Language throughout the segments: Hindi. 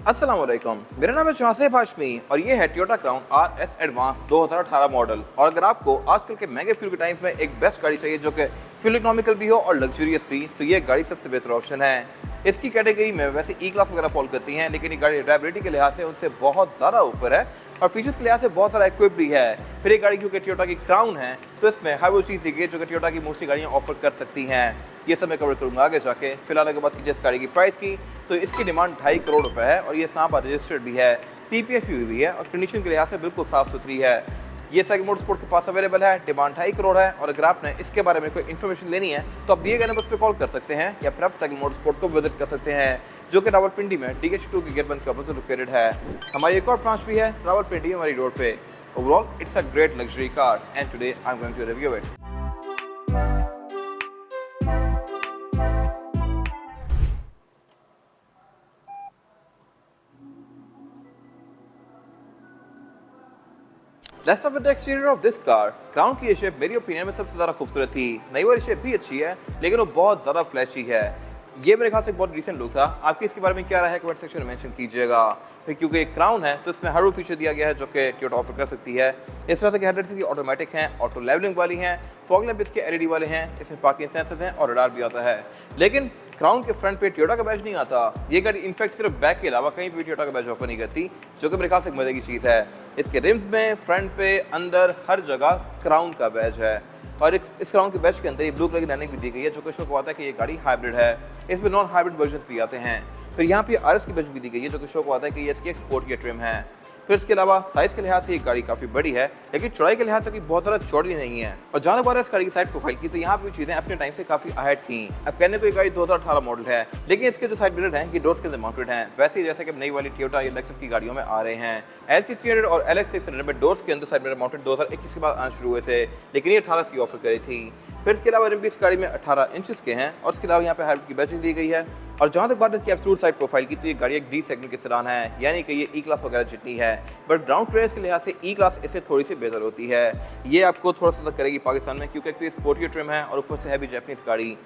अस्सलाम वालेकुम, मेरा नाम है चौहासिब हाशमी और ये है Toyota crown RS advance 2018 model. और अगर आपको आजकल के महंगे फ्यूल के टाइम्स में एक बेस्ट गाड़ी चाहिए जो कि फ्यूल इकोनॉमिकल भी हो और लग्जरियस भी, तो ये गाड़ी सबसे बेहतर ऑप्शन है। इसकी कैटेगरी में वैसे ई क्लास वगैरह फॉल करती हैं, लेकिन ये गाड़ी ड्राइबिलिटी के लिहाज से उनसे बहुत ज़्यादा ऊपर है और फीचर्स के लिहाज से बहुत सारा इक्विप भी है। फिर ये गाड़ी क्योंकि टोयोटा की क्राउन है तो इसमें हाई वो चीज़ है जो कि टोयोटा की मोस्टली गाड़ियाँ ऑफर कर सकती हैं। ये सब मैं कवर करूँगा आगे जाके। फिलहाल अगर बात कीजिए इस गाड़ी की प्राइस की, तो इसकी डिमांड 2.5 करोड़ रुपए है और ये यहाँ पर रजिस्टर्ड भी है, PPF भी है और कंडीशन के लिहाज से बिल्कुल साफ सुथरी है। ये सेगमेंट मोटरस्पोर्ट के पास अवेलेबल है, डिमांड 2.5 करोड़ है। और अगर आपने इसके बारे में कोई इन्फॉर्मेशन लेनी है तो आप दिए गए नंबर पर कॉल कर सकते हैं या फिर आप सेगमेंट मोटरस्पोर्ट को विजिट कर सकते हैं, जो कि रावलपिंडी में DH2 के गेट 1 के ऑपोजिट लोकेटेड है। हमारी एक और ब्रांच भी है रावलपिंडी हमारी रोड पे। Overall it's a great luxury car and today I am going to review it. Let's start with the exterior of this car. Crown की ये शेप मेरी ओपिनियन में सबसे ज़्यादा खूबसूरत थी। नई वाली शेप भी अच्छी है लेकिन वो बहुत ज़्यादा फ्लैशी है। ये मेरे ख्याल से एक बहुत रिसेंट लुक था। आपकी इसके बारे में क्या राय है कमेंट सेक्शन में मेंशन कीजिएगा। फिर क्योंकि एक क्राउन है तो इसमें हर वो फीचर दिया गया है जो कि टोयोटा ऑफर कर सकती है। इस तरह से हेडलाइट्स इसकी ऑटोमेटिक हैं, ऑटो लेवलिंग वाली हैं, फॉग लैंप इसके LED वाले हैं, इसमें पार्किंग सेंसर्स हैं और रडार भी आता है। लेकिन क्राउन के फ्रंट पे टोयोटा का बैज नहीं आता। ये गाड़ी इनफैक्ट सिर्फ बैक के अलावा कहीं भी टोयोटा का बैज ऑफर नहीं करती, जो कि मेरे ख्याल से एक मजे की चीज़ है। इसके रिम्स में, फ्रंट पे, अंदर हर जगह क्राउन का बैज है और इस क्राउन के बैज के अंदर ये ब्लू कलर की लाइनिंग भी दी गई है, जो कि शो करवाता है कि ये गाड़ी हाइब्रिड है। इसमें नॉन हाइब्रिड वर्जन भी आते हैं। फिर यहाँ पे RS की बैज भी दी गई है, जो कि शो करवाता है कि ये इसकी एक्सपोर्ट की ट्रिम है। फिर इसके अलावा साइज़ के लिहाज से ये गाड़ी काफ़ी बड़ी है, लेकिन चौड़ाई के लिहाज से कोई बहुत ज़्यादा चौड़ी नहीं है। और जहाँ तक इस गाड़ी की साइड प्रोफाइल की, तो यहाँ पे चीज़ें अपने टाइम से काफ़ी अहेड थी। अब कहने को ये गाड़ी 2018 मॉडल है, लेकिन इसके जो साइड मिरर हैं ये डोर्स के अंदर माउंटेड हैं, वैसे ही जैसे कि नई वाली टोयोटा या लेक्सस की गाड़ियों में आ रहे हैं। LC300 और LX600 में डोर्स के अंदर साइड मिरर माउंटेड 2021 के बाद आना शुरू हुए थे, लेकिन ये 18 की ऑफर करी थी। फिर इसके अलावा रिम भी इस गाड़ी में 18 इंचेस के हैं और इसके अलावा यहाँ पे हाइब्रिड की बैटरी दी गई है। और जहाँ तक बात इसकी एब्सोल्यूट साइड प्रोफाइल की, तो ये गाड़ी एक D सेगमेंट की सेडान है, यानी कि ये ई क्लास वगैरह जितनी है, बट ग्राउंड क्लियरेंस के लिहाज से ई क्लास इससे थोड़ी सी बेहतर होती है। ये आपको थोड़ा सा करेगी पाकिस्तान में, क्योंकि एक तो ये स्पोर्टी ट्रिम है और ऊपर से है भी जैपनीज गाड़ी।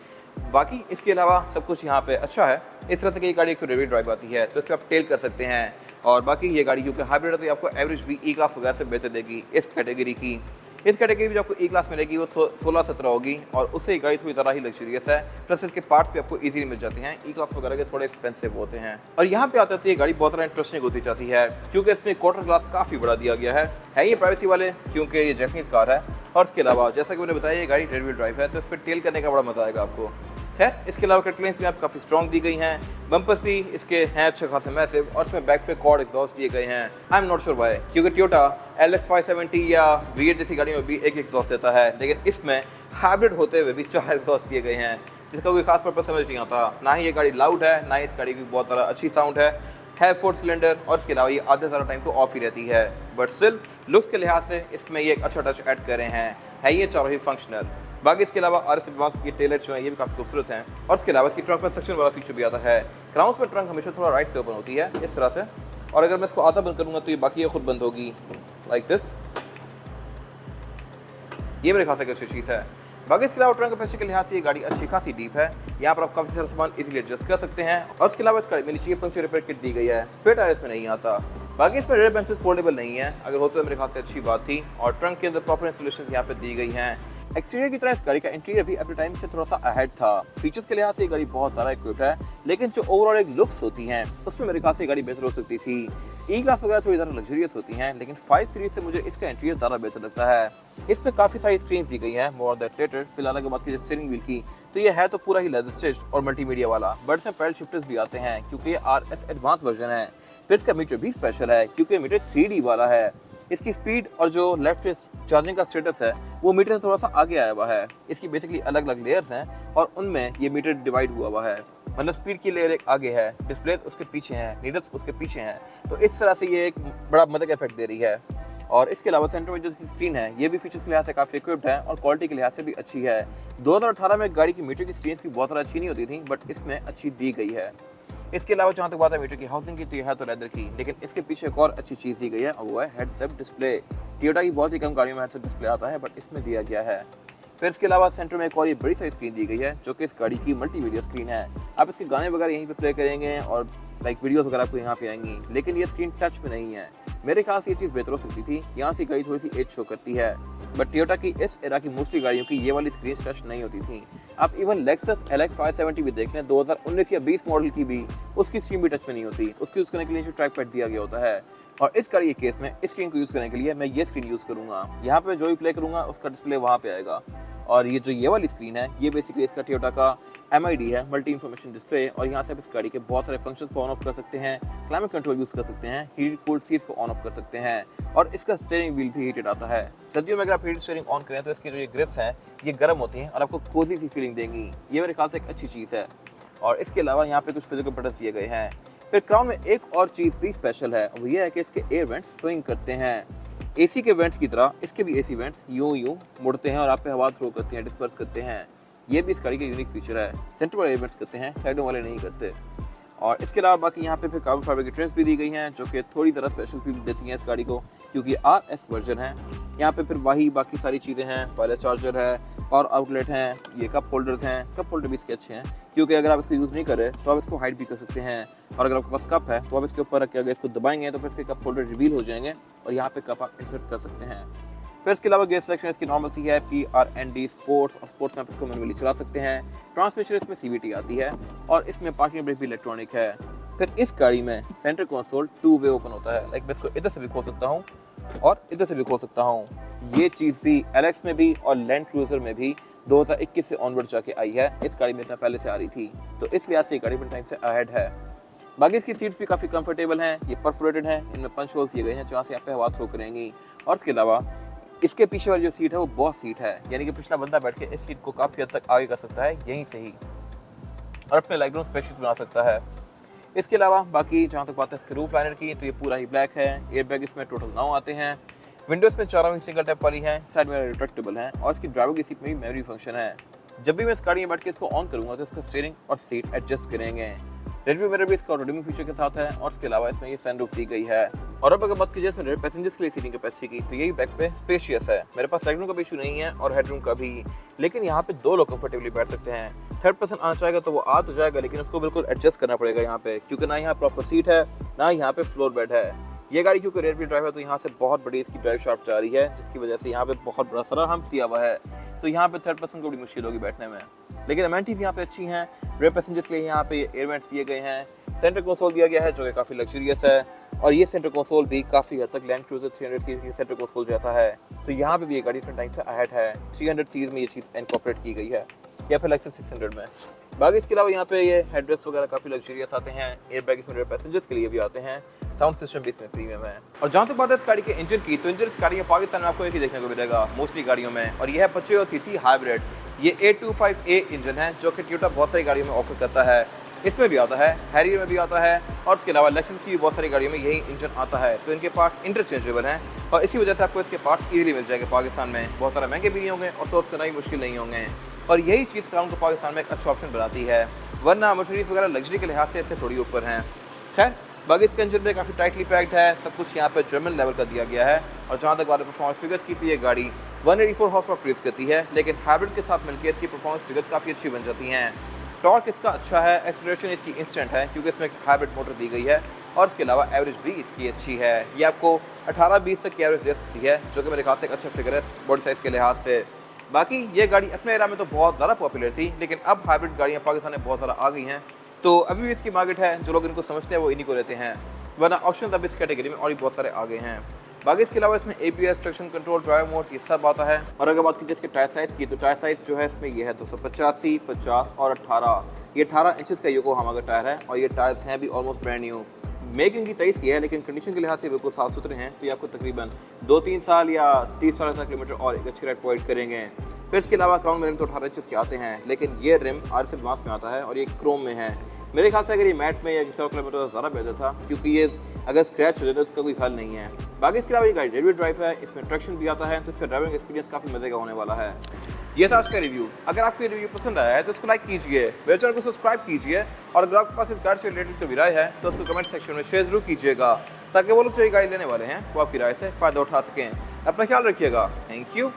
बाकी इसके अलावा सब कुछ यहाँ पे अच्छा है। इस तरह से कि ये गाड़ी एक तो रेवी ड्राइव आती है, तो इस पर आप टेल कर सकते हैं। और बाकी ये गाड़ी क्योंकि हाइब्रिड है तो आपको एवरेज भी ई क्लास वगैरह से बेहतर देगी। इस कैटेगरी की जो आपको ई क्लास मिलेगी वो 16-17 होगी और उससे गाड़ी थोड़ी ज़्यादा ही लग्जरियस है। प्लस इसके पार्ट्स भी आपको इजीली मिल जाते हैं। ई क्लास वगैरह के थोड़े एक्सपेंसिव होते हैं। और यहाँ पे आते ये गाड़ी बहुत ज़्यादा इंटरेस्टिंग होती जाती है, क्योंकि इसमें क्वार्टर ग्लास काफ़ी बड़ा दिया गया है ये प्राइवेसी वाले, क्योंकि ये जैपनीज कार है। और इसके अलावा जैसा कि मैंने बताया ये गाड़ी रेयर व्हील ड्राइव है, तो इस पर टेल करने का बड़ा मजा आएगा आपको। खैर, इसके अलावा कटलेंस भी आप काफ़ी स्ट्रॉन्ग दी गई हैं, बम्पर्स भी इसके हैं अच्छे खासे मैसिव और इसमें बैक पे कॉर्ड एग्जॉस्ट दिए गए हैं। I am not sure why, क्योंकि टोयोटा LX570 या V8 जैसी गाड़ियों में भी एक एग्जॉस्ट देता है, लेकिन इसमें हाइब्रिड होते हुए भी 4 एग्जॉस्ट दिए गए हैं, जिसका कोई खास पर्पस समझ नहीं आता। ना ही ये गाड़ी लाउड है, ना ही इस गाड़ी की बहुत ज़्यादा अच्छी साउंड है 4 सिलेंडर और इसके अलावा ये आधे ज़्यादा टाइम तो ऑफ ही रहती है। बट स्टिल लुक्स के लिहाज से इसमें ये एक अच्छा टच ऐड कर रहे हैं, है ये चारों ही फंक्शनल। बाकी इसके अलावा RS एडवांस की टेलर जो है ये भी काफ़ी खूबसूरत हैं और इसके अलावा इसकी ट्रंक में सेक्शन वाला फीचर भी आता है। क्राउन्स में ट्रंक हमेशा थोड़ा राइट से ओपन होती है इस तरह से, और अगर मैं इसको आधा बंद करूँगा तो ये बाकी ये खुद बंद होगी लाइक दिस। ये मेरे ख्याल से अच्छी चीज़ है। बाकी इसके अलावा ट्रंक कैपेसिटी के लिहाज से ये गाड़ी अच्छी खासी डीप है, यहाँ पर आप काफ़ी सारा सामान इजीली एडजस्ट कर सकते हैं। और इसके अलावा इस गाड़ी में नीचे पंक्चर रिपेयर किट दी गई है, स्पेयर टायर इसमें नहीं आता। बाकी इसमें रेयर बेंचेस फोल्डेबल नहीं है, अगर होते तो मेरे ख्याल से अच्छी बात थी। और ट्रंक के अंदर प्रॉपर इंस्टॉलेशन यहाँ पे दी गई हैं। एक्सटीरियर की तरह इस गाड़ी का इंटीरियर भी अपने टाइम से थोड़ा सा अहेड था। फीचर्स के लिहाज से ये गाड़ी बहुत ज़्यादा इक्विप्ड है, लेकिन जो ओवरऑल एक लुक्स होती हैं उसमें मेरे ख्याल से ये गाड़ी बेहतर हो सकती थी। ई क्लास वगैरह थोड़ी ज़्यादा लग्जरियस होती हैं, लेकिन 5 सीरीज से मुझे इसका इंटीरियर ज़्यादा बेहतर लगता है। इसमें काफ़ी सारी स्क्रीन दी गई हैं, मोर दैट लेटर। फिलहाल अगर बात की स्टीयरिंग व्हील की, तो ये है तो पूरा ही लेदर स्टिच्ड और मल्टीमीडिया वाला, बट इसमें पैडल शिफ्टर्स भी आते हैं क्योंकि ये RS एडवांस वर्जन है। फिर इसका मीटर भी स्पेशल है क्योंकि मीटर 3D वाला है। इसकी स्पीड और जो लेफ्ट चार्जिंग का स्टेटस है वो मीटर से थोड़ा सा आगे आया हुआ है। इसकी बेसिकली अलग अलग लेयर्स हैं और उनमें ये मीटर डिवाइड हुआ हुआ है, मतलब स्पीड की लेयर एक आगे है, डिस्प्ले उसके पीछे है, नीडल्स उसके पीछे हैं, तो इस तरह से ये एक बड़ा मदद इफेक्ट दे रही है। और इसके अलावा सेंटर में जो स्क्रीन है ये भी फीचर्स के लिहाज से काफ़ी इक्विप्ड है और क्वालिटी के लिहाज से भी अच्छी है। 2018 में गाड़ी की मीटर की स्क्रीन की बहुत ज़्यादा अच्छी नहीं होती थी, बट इसमें अच्छी दी गई है। इसके अलावा जहाँ तक बात है मीटर की हाउसिंग की, तो यह है तो लेदर की, लेकिन इसके पीछे एक और अच्छी चीज़ दी गई है और वो है हेडसेट डिस्प्ले। टोयोटा की बहुत ही कम गाड़ियों में हेडसेट डिस्प्ले आता है, बट इसमें दिया गया है। फिर इसके अलावा सेंटर में एक और ये बड़ी सारी स्क्रीन दी गई है जो कि इस गाड़ी की मल्टीमीडिया स्क्रीन है। आप इसके गाने वगैरह यहीं पे प्ले करेंगे और लाइक वीडियोस वगैरह आपको यहाँ पे आएंगी, लेकिन ये स्क्रीन टच में नहीं है। मेरे ख्याल से ये चीज़ बेहतर हो सकती थी। यहाँ से गाड़ी थोड़ी सी एज शो करती है, बट टोयोटा की इस एरा की मोस्टली गाड़ियों की ये वाली स्क्रीन टच नहीं होती थी। आप इवन लेक्सस LX 570 भी देख लें 2019 या 20 मॉडल की भी, उसकी स्क्रीन भी टच में नहीं होती। उसकी यूज़ करने के लिए जो ट्रैक पैड दिया गया होता है, और इस गाड़ी के केस में इस स्क्रीन को यूज़ करने के लिए मैं ये स्क्रीन यूज़ करूँगा। यहाँ पे जो भी प्ले करूँगा उसका डिस्प्ले वहाँ पे आएगा। और ये जो ये वाली स्क्रीन है, ये बेसिकली इसका टोयोटा का MID है, मल्टी इन्फॉर्मेशन डिस्प्ले। और यहाँ से आप इस गाड़ी के बहुत सारे फंक्शंस को ऑन ऑफ कर सकते हैं, क्लाइमेट कंट्रोल यूज़ कर सकते हैं, हीट कूल्ड सीट्स को ऑन ऑफ कर सकते हैं, और इसका स्टीयरिंग व्हील भी हीटेड आता है। सर्दियों में अगर आप हीट स्टीयरिंग ऑन करें तो इसकी जो ये ग्रिप्स हैं ये गर्म होती हैं और आपको कोजी सी फीलिंग देंगी। ये मेरे ख्याल से एक अच्छी चीज़ है। और इसके अलावा यहाँ पे कुछ फिजिकल बटन दिए गए हैं। फिर क्राउन में एक और चीज़ भी स्पेशल है, वो ये है कि इसके एयर वेंट्स स्विंग करते हैं। AC के वेंट्स की तरह इसके भी AC वेंट्स यूं मुड़ते हैं और आप पे हवा थ्रो करते हैं, डिस्पर्स करते हैं। ये भी इस गाड़ी का यूनिक फीचर है। सेंटर वाले एयर वेंट्स करते हैं, साइडों वाले नहीं करते। और इसके अलावा बाकी यहाँ पे फिर कार्बन फाइबर की ट्रिम्स भी दी गई हैं, जो कि थोड़ी ज़रा स्पेशल फील देती हैं इस गाड़ी को, क्योंकि RS वर्जन है। यहाँ पे फिर वही बाकी सारी चीज़ें हैं, वायरलेस चार्जर है, पावर आउटलेट हैं, ये कप होल्डर्स हैं। कप होल्डर भी इसके अच्छे हैं, क्योंकि अगर आप इसको यूज़ नहीं करें तो आप इसको हाइड भी कर सकते हैं। और अगर आपके पास कप है तो आप इसके ऊपर रख के अगर इसको दबाएंगे तो फिर इसके कप होल्डर रिवील हो जाएंगे और यहाँ पे कप आप इंसर्ट कर सकते हैं। फिर इसके अलावा गियर सिलेक्शन इसकी नॉर्मल सी है, PRND स्पोर्ट्स, और स्पोर्ट्स में आप इसको मैनुअली चला सकते हैं। ट्रांसमिशन इसमें CVT आती है, और इसमें पार्किंग ब्रेक भी इलेक्ट्रॉनिक है। फिर इस गाड़ी में सेंटर कंसोल 2 वे ओपन होता है, लाइक मैं इसको इधर से भी खोल सकता हूँ और इधर से भी खोल सकता हूँ। ये चीज़ भी LX में भी और लैंड क्रूजर में भी 2021 से ऑनवर्ड जाके आई है। इस गाड़ी में इतना पहले से आ रही थी, तो इस लिहाज से ये गाड़ी अपने टाइम से अहेड है। बाकी इसकी सीट्स भी काफ़ी कंफर्टेबल हैं, ये परफोरेटेड हैं, इनमें पंच होल्स दिए गए हैं जहाँ से आप पे हवा थ्रो करेंगी। और इसके अलावा इसके पीछे वाली जो सीट है वो बॉस सीट है, यानी कि पिछला बंदा बैठ के इस सीट को काफ़ी हद तक आगे कर सकता है यहीं से ही, और अपने लेग रूम स्पेशियस बना सकता है। इसके अलावा बाकी जहाँ तक बात है इसके रूफ लाइनर की, तो ये पूरा ही ब्लैक है। एयर बैग इसमें टोटल 9 आते हैं। विंडोज़ में चारों ही सिंगल टैप वाली हैं, साइड में रिट्रैक्टेबल हैं, और इसकी ड्राइवर की सीट में भी मेमोरी फंक्शन है। जब भी मैं इस गाड़ी में बैठ के इसको ऑन करूँगा तो इसका स्टीयरिंग और सीट एडजस्ट करेंगे। रेडमी मिरर भी इसका ऑटोडिमिंग फीचर के साथ है, और इसके अलावा इसमें ये सनरूफ दी गई है। और अब अगर बात कीजिए इसमें पैसेंजर्स के लिए सीटिंग कैपेसिटी की, तो यही बैक पे स्पेशियस है। मेरे पास लेग रूम का भी इशू नहीं है और हेडरूम का भी, लेकिन यहाँ पे 2 लोग कंफर्टेबली बैठ सकते हैं। थर्ड पर्सन आना चाहेगा तो वो आ तो जाएगा, लेकिन उसको बिल्कुल एडजस्ट करना पड़ेगा यहाँ पे, क्योंकि ना यहाँ प्रॉपर सीट है ना यहाँ पे फ्लोर बेड है। ये गाड़ी क्योंकि रेयर व्हील ड्राइव है तो यहाँ से बहुत बड़ी इसकी ड्राइव शाफ्ट जा रही है, जिसकी वजह से यहाँ पे बहुत बड़ा सारा हम्प दिया हुआ है, तो यहाँ पे थर्ड पर्सन को बड़ी मुश्किल होगी बैठने में। लेकिन अमेनिटीज़ यहाँ पे अच्छी हैं। रेयर पैसेंजर्स के लिए यहाँ पे एयर वेंट्स दिए गए हैं, सेंटर कंसोल दिया गया है जो कि काफ़ी लग्जरियस है, और ये सेंटर कंसोल भी काफ़ी हद तक लैंड क्रूजर 300 सीरीज की सेंटर कंसोल जैसा है। तो यहाँ पे भी ये गाड़ी अपने टाइम से अहेड है। 300 सीरीज में ये चीज़ इनकॉर्पोरेट की गई है, या फिर लेक्सस 600 में। बाकी इसके अलावा यहाँ पे ये हेडरेस्ट वगैरह काफ़ी लग्जरियस आते हैं। एयर बैग इसमें पैसेंजर्स के लिए भी आते हैं। साउंड सिस्टम भी इसमें प्रीमियम है। और जहाँ तक बात है इस गाड़ी के इंजन की, तो इंजन इस गाड़ी में पाकिस्तान में आपको एक ही देखने को मिलेगा मोस्टली गाड़ियों में, और यह है 25 सीसी हाइब्रिड। ये 825A इंजन है जो कि टोयोटा बहुत सारी गाड़ियों में ऑफर करता है। इसमें भी आता है, हैरियर में भी आता है, और उसके अलावा लेक्सस की बहुत सारी गाड़ियों में यही इंजन आता है। तो इनके पार्ट्स इंटरचेंजेबल हैं, और इसी वजह से आपको इसके पार्ट्स इजीली मिल जाएंगे पाकिस्तान में। बहुत सारे महंगे भी नहीं होंगे और सोर्स करना ही मुश्किल नहीं होंगे, और यही चीज़ क्राउन को पाकिस्तान में एक अच्छा ऑप्शन बनाती है, वरना मर्सिडीज वगैरह लग्जरी के लिहाज से इससे थोड़ी ऊपर हैं। खैर बाकी इसका इंजन में काफ़ी टाइटली पैक्ड है, सब कुछ यहाँ पे जर्मन लेवल का दिया गया है। और जहाँ तक बात है परफॉर्मेंस फिगर्स की, तो ये गाड़ी 184 हॉर्स पावर प्रोड्यूस करती है, लेकिन हाइब्रिड के साथ मिलकर इसकी परफॉर्मेंस फिगर्स काफ़ी अच्छी बन जाती हैं। टॉर्क इसका अच्छा है, एक्सेलरेशन इसकी इंस्टेंट है क्योंकि इसमें हाइब्रिड मोटर दी गई है, और इसके अलावा एवरेज भी इसकी अच्छी है। ये आपको 18-20 तक की एवरेज दे सकती है, जो कि मेरे ख्याल से एक अच्छा फिगर है बॉडी साइज़ के लिहाज से। बाकी ये गाड़ी अपने एरा में तो बहुत ज़्यादा पॉपुलर थी, लेकिन अब हाइब्रिड गाड़ियाँ पाकिस्तान में बहुत ज़्यादा आ गई हैं, तो अभी भी इसकी मार्केट है। जो लोग इनको समझते हैं वो इन्हीं को लेते हैं, वरना ऑप्शन अब इस कैटेगरी में और भी बहुत सारे आ गए हैं। बाकी इसके अलावा इसमें ABS, traction control, drive modes, ये सब आता है। और अगर बात कीजिए इसके टायर साइज़ की, तो टायर साइज़ जो है इसमें ये है 285, 50 और 18। ये 18 इंचज़ का योकोहामा का टायर है, और ये टायर्स हैं भी ऑलमोस्ट ब्रांड न्यू। मेकिंग की 23 की है, लेकिन कंडीशन के लिहाज से बिल्कुल साफ सुथरे हैं, तो ये आपको तकरीबन 2-3 साल या 30 साल किलोमीटर और एक अच्छी राइड प्रोवाइड करेंगे। फिर इसके अलावा क्राउन में रिम तो 18 इंचज़ के आते हैं, लेकिन ये रिम RS एडवांस में आता है और ये क्रोम में है। मेरे ख्याल से अगर ये मैट में या किसी और कलर में तो ज़्यादा बेहतर था, क्योंकि ये अगर स्क्रैच हो जाए तो उसका कोई हल नहीं है। बाकी इसके अलावा ये गाड़ी रेयर व्हील ड्राइव है, इसमें ट्रैक्शन भी आता है, तो इसका ड्राइविंग एक्सपीरियंस काफ़ी मज़े का होने वाला है। ये था आज का रिव्यू। अगर आपको ये रिव्यू पसंद आया है तो इसको लाइक कीजिए, मेरे चैनल को सब्सक्राइब कीजिए, और अगर आपके पास इस गाड़ी से रिलेटेड कोई राय है तो उसको कमेंट सेक्शन में शेयर जरूर कीजिएगा, ताकि वो लोग जो ये गाड़ी लेने वाले हैं वो आपकी राय से फ़ायदा उठा सकें। अपना ख्याल रखिएगा। Thank you.